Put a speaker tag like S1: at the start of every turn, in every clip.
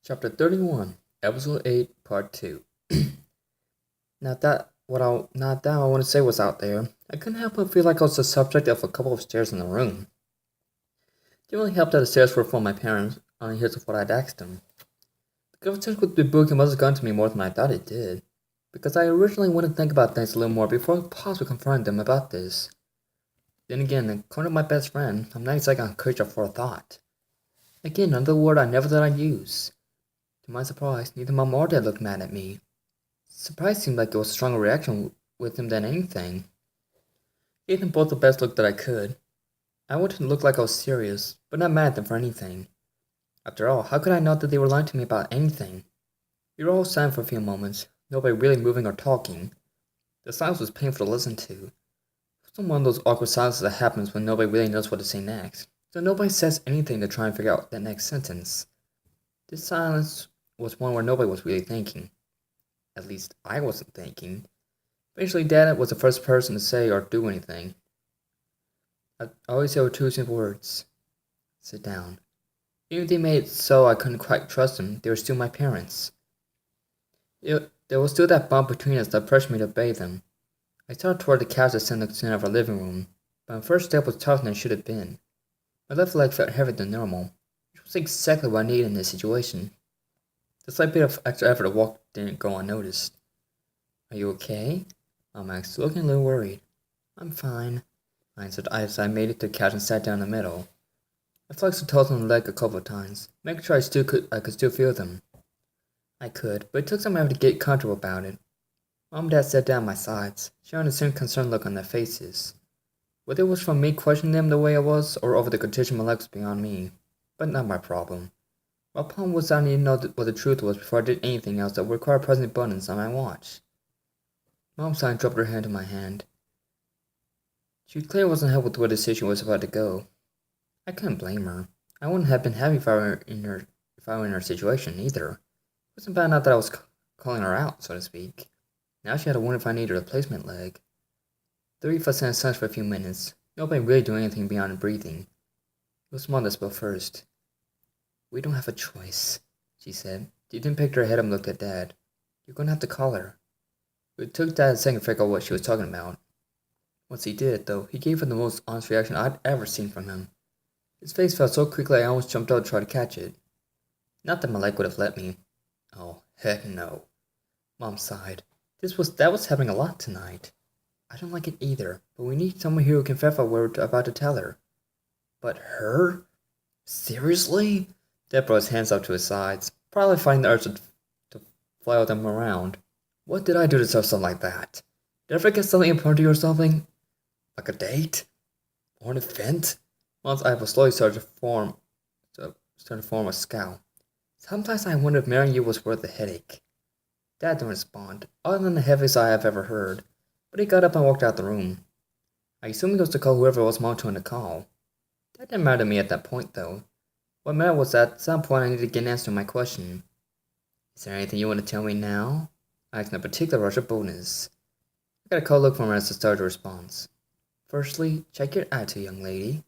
S1: Chapter 31, Episode 8, Part 2. Now that I want to say was out there, I couldn't help but feel like I was the subject of a couple of stares in the room. It didn't really help that the stares were from my parents on the heels of what I'd asked them. The conversation with the book must have gone to me more than I thought it did, because I originally wanted to think about things a little more before I possibly confronted them about this. Then again, according to my best friend, I'm not exactly on courage for a thought. Again, another word I never thought I'd use. To my surprise, neither Mom or Dad looked mad at me. Surprise seemed like it was a stronger reaction with him than anything. I gave them both the best look that I could. I wanted to look like I was serious, but not mad at them for anything. After all, how could I know that they were lying to me about anything? We were all silent for a few moments, nobody really moving or talking. The silence was painful to listen to. It wasn't one of those awkward silences that happens when nobody really knows what to say next, so nobody says anything to try and figure out that next sentence. This silence was one where nobody was really thinking. At least I wasn't thinking. Eventually, Dad was the first person to say or do anything. I always say two simple words. Sit down. Even if they made it so I couldn't quite trust them, they were still my parents. There was still that bond between us that pressured me to obey them. I started toward the couch that sat in the center of our living room, but my first step was tougher than it should have been. My left leg felt heavier than normal, which was exactly what I needed in this situation. The slight bit of extra effort to walk didn't go unnoticed. Are you okay? Mom asked, looking a little worried. I'm fine, I answered as I made it to the couch and sat down in the middle. I flexed the toes on the leg a couple of times, making sure I could still feel them. I could, but it took some effort to get comfortable about it. Mom and Dad sat down at my sides, showing the same concerned look on their faces. Whether it was from me questioning them the way I was, or over the condition of my legs beyond me, but not my problem. My problem was that I needed to know what the truth was before I did anything else that would require pressing buttons on my watch. Mom sighed and dropped her hand to my hand. She clearly wasn't happy with where the decision was about to go. I couldn't blame her. I wouldn't have been happy if I were in her situation either. It wasn't bad enough that I was calling her out, so to speak. Now she had to wonder if I needed a replacement leg. The three of us sat in silence for a few minutes, nobody really doing anything beyond breathing. It was Mom that spoke first. We don't have a choice, she said. She then picked her head up and looked at Dad. You're going to have to call her. It took Dad a second to figure out what she was talking about. Once he did, though, he gave her the most honest reaction I'd ever seen from him. His face fell so quickly I almost jumped out to try to catch it. Not that my leg would have let me. Oh, heck no. Mom sighed. That was happening a lot tonight. I don't like it either, but we need someone here who can verify what we're about to tell her. But her? Seriously? Dad brought his hands up to his sides, probably finding the urge to flail them around. What did I do to deserve something like that? Did I forget something important to you or something? Like a date? Or an event? Mom's eyebrows slowly started to form a scowl. Sometimes I wonder if marrying you was worth the headache. Dad didn't respond, other than the heaviest sigh I've ever heard, but he got up and walked out the room. I assumed he was to call whoever was Mom trying to call. That didn't matter to me at that point, though. What mattered was that at some point I needed to get an answer to my question. Is there anything you want to tell me now? I asked in a particular rush of boldness. I got a cold look from her as I started a response. Firstly, check your attitude, young lady.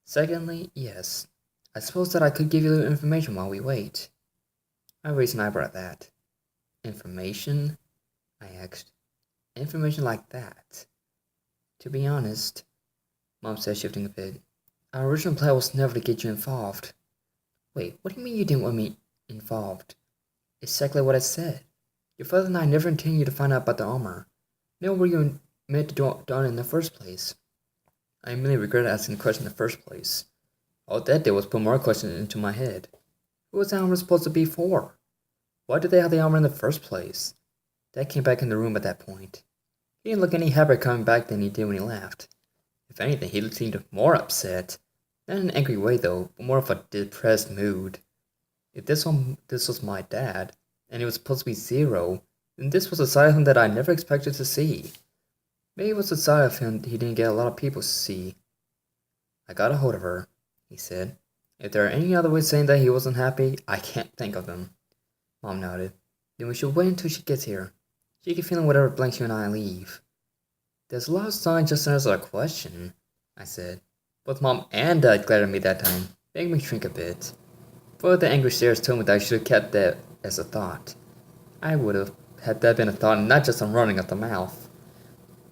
S1: Secondly, yes. I suppose that I could give you a little information while we wait. I raised an eyebrow at that. Information? I asked. Information like that? To be honest, Mom said, shifting a bit, our original plan was never to get you involved. Wait, what do you mean you didn't want me involved? Exactly what I said. Your father and I never intended you to find out about the armor. Nor were you meant to do it in the first place. I immediately regretted asking the question in the first place. All that did was put more questions into my head. Who was the armor supposed to be for? Why did they have the armor in the first place? Dad came back in the room at that point. He didn't look any happier coming back than he did when he left. If anything, he seemed more upset. Not in an angry way, though, but more of a depressed mood. If this was my dad, and it was supposed to be Zero, then this was a side of him that I never expected to see. Maybe it was a side of him he didn't get a lot of people to see. I got a hold of her, he said. If there are any other ways of saying that he wasn't happy, I can't think of them. Mom nodded. Then we should wait until she gets here. She can fill in whatever blanks you and I leave. There's a lot of signs just to answer a question, I said. Both Mom and Dad glared at me that time, making me shrink a bit. Both the angry stares told me that I should have kept that as a thought. I would have, had that been a thought and not just a running of the mouth.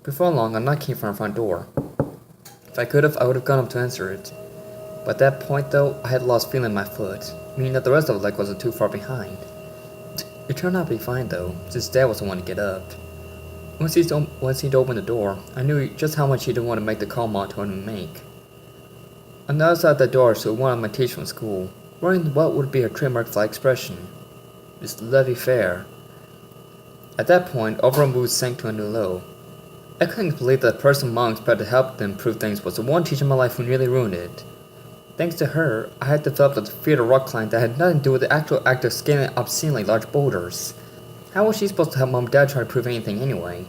S1: Before long, a knock came from the front door. If I could have, I would have gone up to answer it. But at that point, though, I had lost feeling in my foot, meaning that the rest of the leg wasn't too far behind. It turned out to be fine, though, since Dad was the one to get up. Once he'd opened the door, I knew just how much he didn't want to make the call Mom told him to make. On the other side of the door stood one of my teachers from school, wearing what would be her trademark flag expression. Miss Levy Fair. At that point, overall mood sank to a new low. I couldn't believe that the person Mom expected to help them improve things was the one teacher in my life who nearly ruined it. Thanks to her, I had developed a fear of rock climbing that had nothing to do with the actual act of scaling obscenely large boulders. How was she supposed to help Mom and Dad try to prove anything anyway?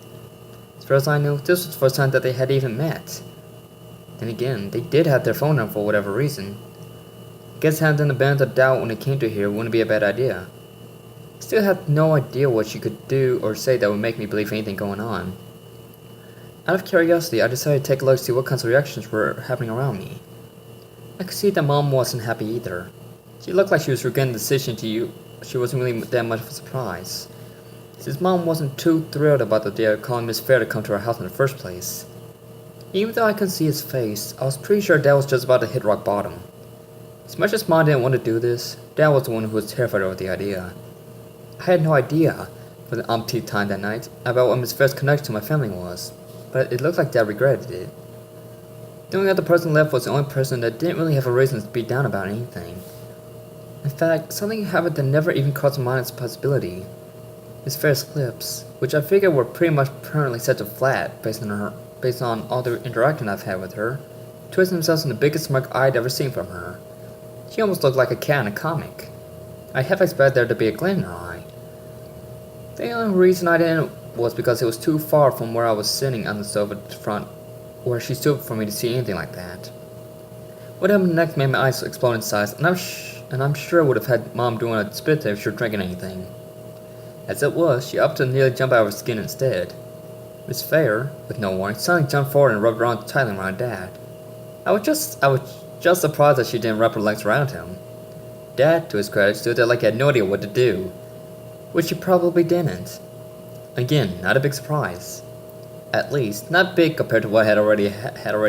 S1: As far as I knew, this was the first time that they had even met. Then again, they did have their phone number for whatever reason. I guess having them the benefit of doubt when it came to here wouldn't be a bad idea. I still had no idea what she could do or say that would make me believe anything going on. Out of curiosity, I decided to take a look to see what kinds of reactions were happening around me. I could see that Mom wasn't happy either. She looked like she was regretting the decision she wasn't really that much of a surprise. Since Mom wasn't too thrilled about the idea of calling Miss Fair to come to our house in the first place. Even though I couldn't see his face, I was pretty sure Dad was just about to hit rock bottom. As much as Mom didn't want to do this, Dad was the one who was terrified over the idea. I had no idea, for the umpteenth time that night, about what Miss Fair's connection to my family was, but it looked like Dad regretted it. The only other person left was the only person that didn't really have a reason to be down about anything. In fact, something happened that never even crossed my mind as a possibility. Miss Fair's lips, which I figured were pretty much permanently set to flat based on all the interaction I've had with her, twisted themselves in the biggest smirk I'd ever seen from her. She almost looked like a cat in a comic. I half expected there to be a glint in her eye. The only reason I didn't was because it was too far from where I was sitting on the sofa at the front, where she stood for me to see anything like that. What happened next made my eyes explode in size, and I'm sure would have had Mom doing a spit take if she were drinking anything. As it was, she upped to nearly jump out of her skin instead. Miss Fair, with no warning, suddenly jumped forward and rubbed around tightly around Dad. I was just surprised that she didn't wrap her legs around him. Dad, to his credit, stood there like he had no idea what to do, which he probably didn't. Again, not a big surprise. At least, not big compared to what had already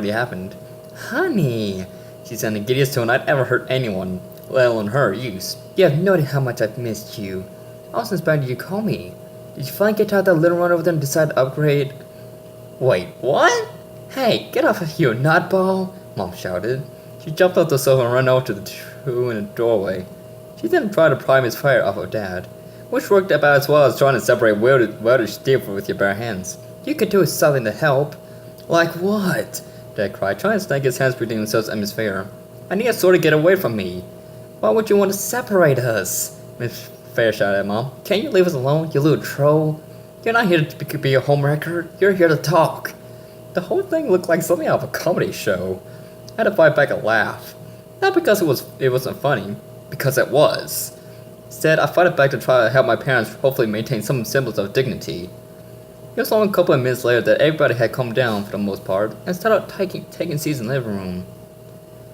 S1: happened. Honey, she said in the giddiest tone I'd ever heard anyone, let alone her, use. You have no idea how much I've missed you. I was inspired you call me. Did you finally get tired of that little run over there and decide to upgrade? Wait, what? Hey, get off of you, nutball! Mom shouted. She jumped off the sofa and ran over to the two in the doorway. She then tried to pry Miss Fire off of Dad, which worked about as well as trying to separate welded steel with your bare hands. You could do something to help. Like what? Dad cried, trying to snag his hands between themselves and Miss Fair. I need a sword to get away from me. Why would you want to separate us? Miss Fair shouted at Mom. Can't you leave us alone, you little troll? You're not here to be a homewrecker. You're here to talk. The whole thing looked like something out of a comedy show. I had to fight back a laugh. Not because it wasn't funny, because it was. Instead, I fought it back to try to help my parents hopefully maintain some semblance of dignity. It was only a couple of minutes later that everybody had calmed down for the most part and started taking seats in the living room.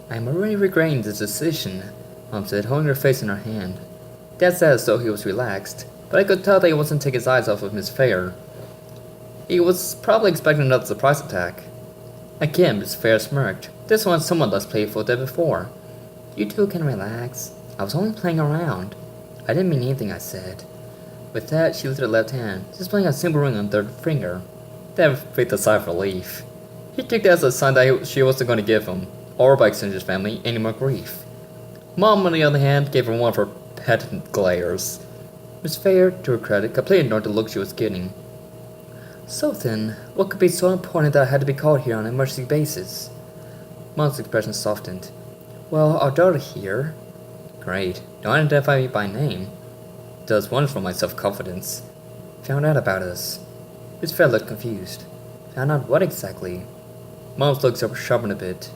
S1: I am already regretting this decision, Mom said, holding her face in her hand. Dad said as though he was relaxed, but I could tell that he wasn't taking his eyes off of Miss Fair. He was probably expecting another surprise attack. Again, Miss Fair smirked, this one somewhat less playful than before. You two can relax. I was only playing around. I didn't mean anything I said. With that, she lifted her left hand, displaying a simple ring on her third finger. Dad breathed a sigh of relief. He took that as a sign that she wasn't going to give him, or by extension his family, any more grief. Mom, on the other hand, gave her one of her patent glares. Miss Fair, to her credit, completely ignored the look she was getting. So then, what could be so important that I had to be called here on an emergency basis? Mom's expression softened. Well, our daughter here. Great. Don't identify me by name. Does wonders for my self-confidence. Found out about us. Miss Fair looked confused. Found out what exactly? Mom's look sharpened a bit.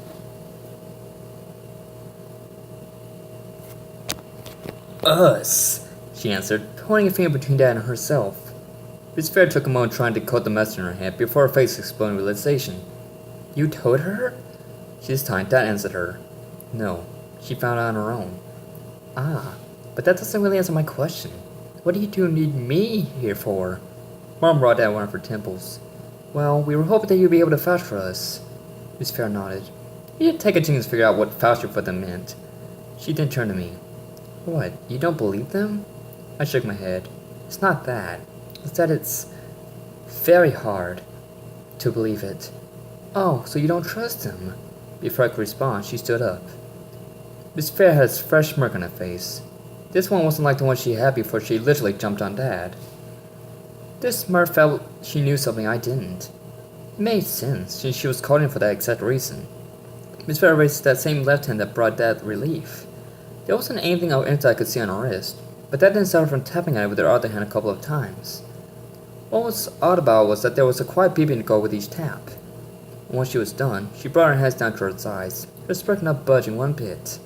S1: Us, she answered, pointing a finger between Dad and herself. Miss Fair took a moment trying to decode the message in her head before her face exploded in realization. You told her? This time, Dad answered her. No, she found out on her own. Ah, but that doesn't really answer my question. What do you two need me here for? Mom brought out one of her temples. Well, we were hoping that you'd be able to vouch for us. Miss Fair nodded. It didn't take a genius to figure out what voucher for them meant. She then turned to me. What, you don't believe them? I shook my head. It's not that. It's that it's very hard to believe it. Oh, so you don't trust them? Before I could respond, she stood up. Miss Fair had a fresh smirk on her face. This one wasn't like the one she had before she literally jumped on Dad. This smirk felt she knew something I didn't. It made sense, since she was calling for that exact reason. Miss Fair raised that same left hand that brought Dad relief. There wasn't anything of interest I could see on her wrist, but that didn't stop her from tapping at it with her other hand a couple of times. What was odd about it was that there was a quiet beeping to go with each tap. And once she was done, she brought her hands down to her sides, her smirk not budging one bit.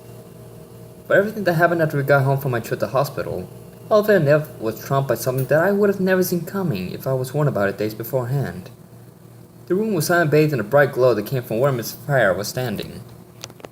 S1: But everything that happened after we got home from my trip to the hospital, all of it was trumped by something that I would have never seen coming if I was warned about it days beforehand. The room was sunbathed in a bright glow that came from where Miss Fair was standing.